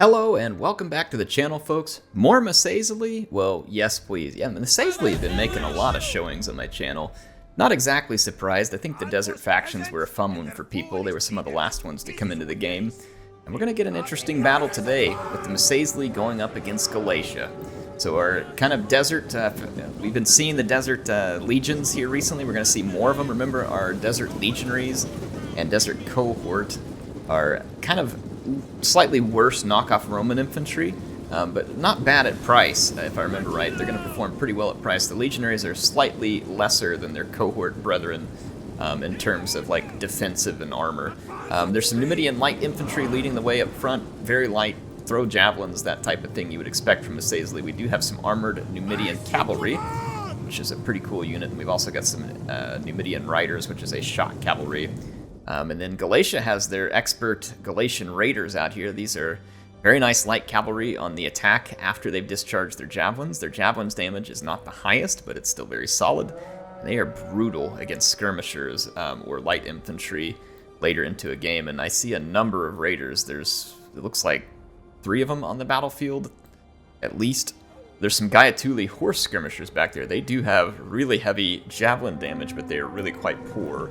Hello and welcome back to the channel, folks. More Masazely? Well, yes please. Yeah, Masazely have been making a lot of showings on my channel. Not exactly surprised. I think the desert factions were a fun one for people. They were some of the last ones to come into the game. And we're going to get an interesting battle today with the Masazely going up against Galatia. So our kind of desert, we've been seeing the desert legions here recently. We're going to see more of them. Remember, our desert legionaries and desert cohort are kind of slightly worse knockoff Roman infantry, but not bad at price, if I remember right. They're going to perform pretty well at price. The legionaries are slightly lesser than their cohort brethren in terms of like defensive and armor. There's some Numidian light infantry leading the way up front, very light, throw javelins, that type of thing you would expect from Masazely. We do have some armored Numidian cavalry, which is a pretty cool unit, and we've also got some Numidian riders, which is a shock cavalry. And then Galatia has their expert Galatian raiders out here. These are very nice light cavalry on the attack after they've discharged their javelins. Their javelins damage is not the highest, but it's still very solid. And they are brutal against skirmishers or light infantry later into a game. And I see a number of raiders. It looks like 3 of them on the battlefield, at least. There's some Gaiatuli horse skirmishers back there. They do have really heavy javelin damage, but they are really quite poor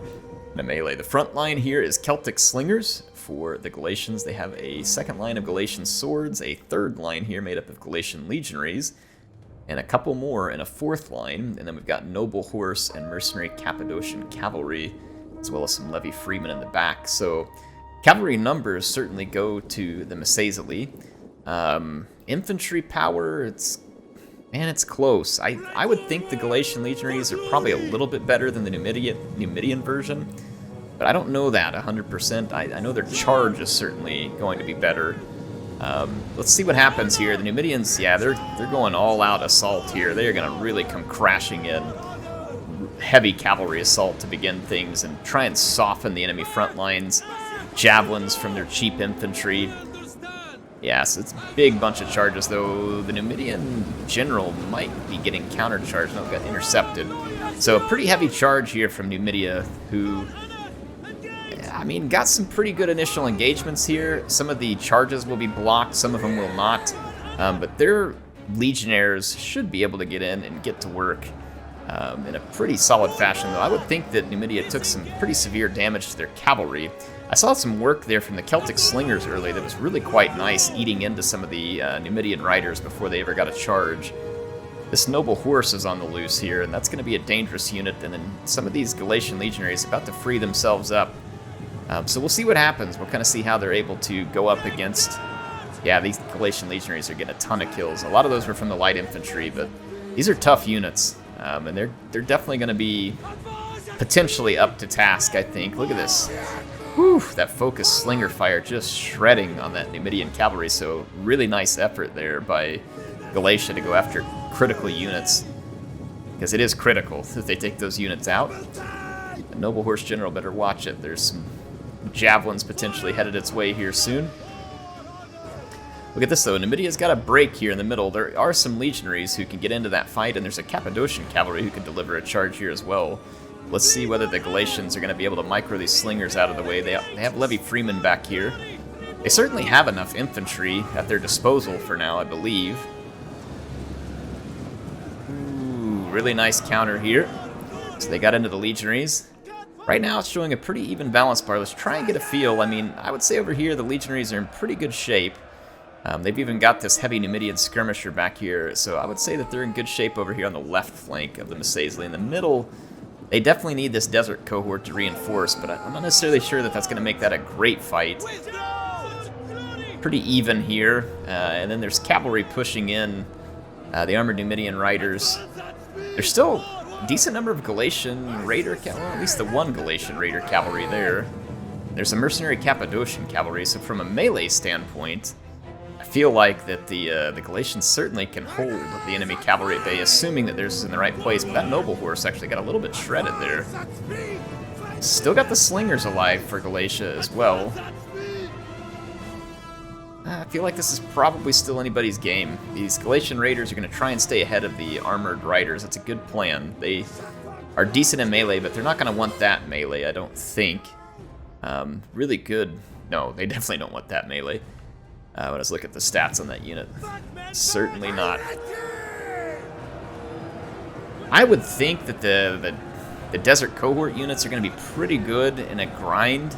in a melee. The front line here is Celtic slingers for the Galatians. They have a second line of Galatian swords, a third line here made up of Galatian legionaries, and a couple more in a fourth line. And then we've got noble horse and mercenary Cappadocian cavalry, as well as some levy freemen in the back. So cavalry numbers certainly go to the Masazely. Infantry power, it's close. I would think the Galatian legionaries are probably a little bit better than the Numidian version, but I don't know that 100%. I know their charge is certainly going to be better. Let's see what happens here. The Numidians, yeah, they're going all-out assault here. They are going to really come crashing in. Heavy cavalry assault to begin things and try and soften the enemy front lines. Javelins from their cheap infantry. Yeah, so it's a big bunch of charges, though the Numidian general might be getting countercharged. No, got intercepted. So a pretty heavy charge here from Numidia, who, I mean, got some pretty good initial engagements here. Some of the charges will be blocked, some of them will not. But their legionnaires should be able to get in and get to work in a pretty solid fashion, though. I would think that Numidia took some pretty severe damage to their cavalry. I saw some work there from the Celtic slingers early that was really quite nice, eating into some of the Numidian riders before they ever got a charge. This noble horse is on the loose here, and that's going to be a dangerous unit, and then some of these Galatian legionaries about to free themselves up. So we'll see what happens. We'll kind of see how they're able to go up against... Yeah, these Galatian legionaries are getting a ton of kills. A lot of those were from the light infantry, but these are tough units, and they're definitely going to be potentially up to task, I think. Look at this. Whew, that focused slinger fire just shredding on that Numidian cavalry, so really nice effort there by Galatia to go after critical units, because it is critical if they take those units out. The noble horse general better watch it. There's some javelins potentially headed its way here soon. Look at this, though. Numidia's got a break here in the middle. There are some legionaries who can get into that fight, and there's a Cappadocian cavalry who can deliver a charge here as well. Let's see whether the Galatians are going to be able to micro these slingers out of the way. They have levy freemen back here. They certainly have enough infantry at their disposal for now, I believe. Ooh, really nice counter here. So they got into the legionaries. Right now it's showing a pretty even balance bar. Let's try and get a feel. I mean, I would say over here the legionaries are in pretty good shape. They've even got this heavy Numidian skirmisher back here, so I would say that they're in good shape over here on the left flank of the Masazely. In the middle, they definitely need this desert cohort to reinforce, but I'm not necessarily sure that that's going to make that a great fight. Pretty even here, and then there's cavalry pushing in the armored Numidian riders. There's still a decent number of Galatian raider cavalry, well, at least the one Galatian raider cavalry there. There's a mercenary Cappadocian cavalry, so from a melee standpoint, I feel like that the Galatians certainly can hold the enemy cavalry at bay, assuming that theirs is in the right place. But that noble horse actually got a little bit shredded there. Still got the slingers alive for Galatia as well. I feel like this is probably still anybody's game. These Galatian raiders are going to try and stay ahead of the armored riders. That's a good plan. They are decent in melee, but they're not going to want that melee, I don't think. Really good. No, they definitely don't want that melee. When I look at the stats on that unit, certainly not. I would think that the desert cohort units are going to be pretty good in a grind,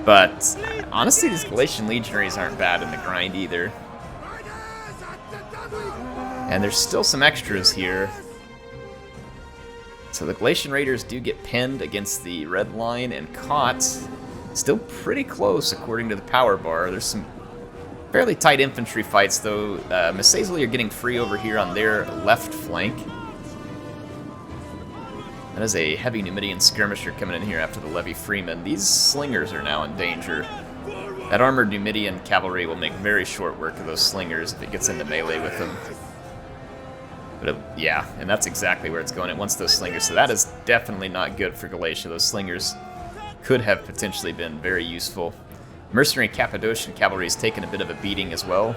but honestly, these Galatian legionaries aren't bad in the grind either. And there's still some extras here. So the Galatian Raiders do get pinned against the red line and caught. Still pretty close according to the power bar. There's some fairly tight infantry fights though. Massaisli are getting free over here on their left flank. That is a heavy Numidian skirmisher coming in here after the Levy Freeman. These slingers are now in danger. That armored Numidian cavalry will make very short work of those slingers if it gets into melee with them. But yeah, and that's exactly where it's going. It wants those slingers, so that is definitely not good for Galatia. Those slingers could have potentially been very useful. Mercenary Cappadocian cavalry has taken a bit of a beating as well.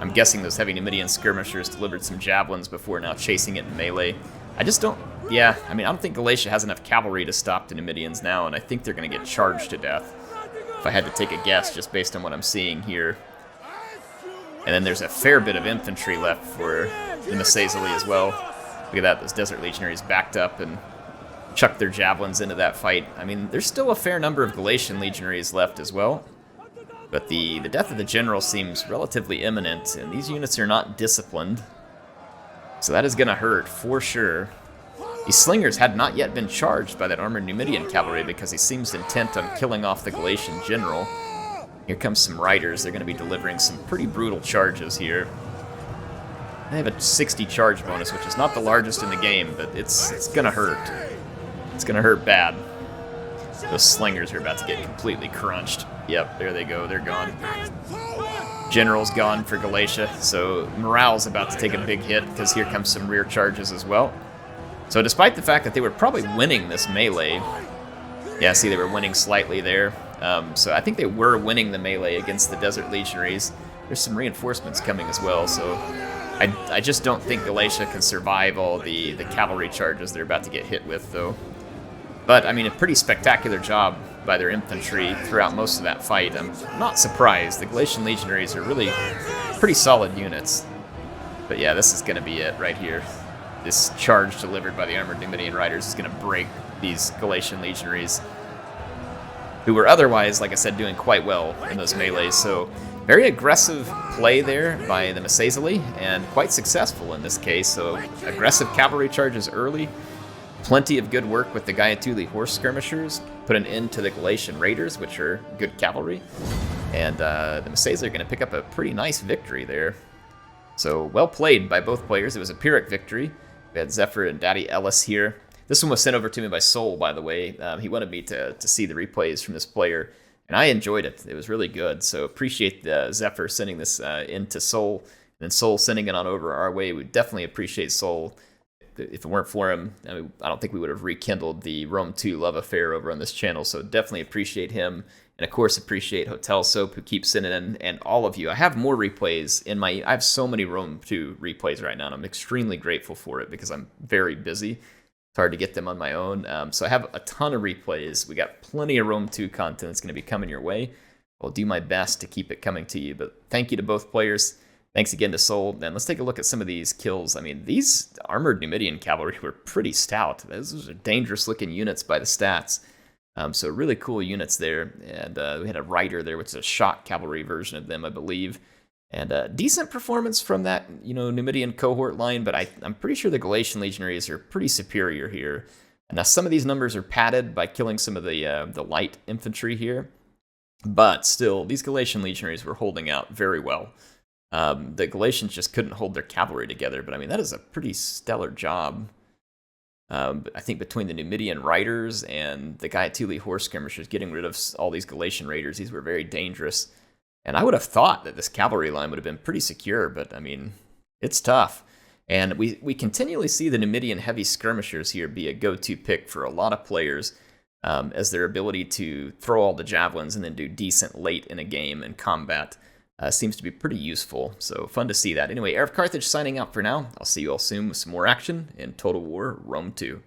I'm guessing those heavy Numidian skirmishers delivered some javelins before now chasing it in melee. I just don't, yeah, I mean, I don't think Galatia has enough cavalry to stop the Numidians now, and I think they're going to get charged to death, if I had to take a guess just based on what I'm seeing here. And then there's a fair bit of infantry left for the Massaisli as well. Look at that, those Desert Legionaries backed up and chucked their javelins into that fight. I mean, there's still a fair number of Galatian legionaries left as well, but the death of the general seems relatively imminent, and these units are not disciplined, so that is going to hurt for sure. These slingers had not yet been charged by that armored Numidian cavalry because he seems intent on killing off the Galatian general. Here comes some riders. They're going to be delivering some pretty brutal charges here. They have a 60 charge bonus, which is not the largest in the game, but it's going to hurt. It's going to hurt bad. Those slingers are about to get completely crunched. Yep, there they go. They're gone. General's gone for Galatia, so morale's about to take a big hit because here comes some rear charges as well. So despite the fact that they were probably winning this melee, yeah, see they were winning slightly there. So I think they were winning the melee against the Desert Legionaries. There's some reinforcements coming as well, so I just don't think Galatia can survive all the cavalry charges they're about to get hit with, though. But, I mean, a pretty spectacular job by their infantry throughout most of that fight. I'm not surprised. The Galatian Legionaries are really pretty solid units. But yeah, this is going to be it right here. This charge delivered by the armored Numidian riders is going to break these Galatian Legionaries, who were otherwise, like I said, doing quite well in those melees. So very aggressive play there by the Massaisli, and quite successful in this case. So aggressive cavalry charges early, plenty of good work with the Gaiatuli horse skirmishers, put an end to the Galatian raiders, which are good cavalry, and the Massaisli are going to pick up a pretty nice victory there. So well played by both players. It was a Pyrrhic victory. We had Zephyr and Daddy Ellis here. This one was sent over to me by Sol, by the way. He wanted me to see the replays from this player, and I enjoyed it. It was really good, so appreciate Zephyr sending this in to Sol, and then Sol sending it on over our way. We definitely appreciate Sol. If it weren't for him, I don't think we would have rekindled the Rome 2 love affair over on this channel, so definitely appreciate him. And of course, appreciate Hotel Soap, who keeps sending in, and all of you. I have more replays in I have so many Rome 2 replays right now, and I'm extremely grateful for it because I'm very busy. It's hard to get them on my own. So I have a ton of replays. We got plenty of Rome 2 content that's going to be coming your way. I'll do my best to keep it coming to you, but thank you to both players. Thanks again to Sol. And let's take a look at some of these kills. I mean, these armored Numidian cavalry were pretty stout. Those are dangerous looking units by the stats. So really cool units there. And we had a rider there, which is a shock cavalry version of them, I believe. And decent performance from that, Numidian cohort line, but I'm pretty sure the Galatian legionaries are pretty superior here. And now some of these numbers are padded by killing some of the light infantry here. But still, these Galatian legionaries were holding out very well. The Galatians just couldn't hold their cavalry together, but I mean, that is a pretty stellar job. I think between the Numidian riders and the Gaiatuli horse skirmishers getting rid of all these Galatian raiders, these were very dangerous. And I would have thought that this cavalry line would have been pretty secure, but I mean, it's tough. And we continually see the Numidian heavy skirmishers here be a go-to pick for a lot of players, as their ability to throw all the javelins and then do decent late in a game and combat seems to be pretty useful. So fun to see that. Anyway, HeirofCarthage signing out for now. I'll see you all soon with some more action in Total War Rome 2.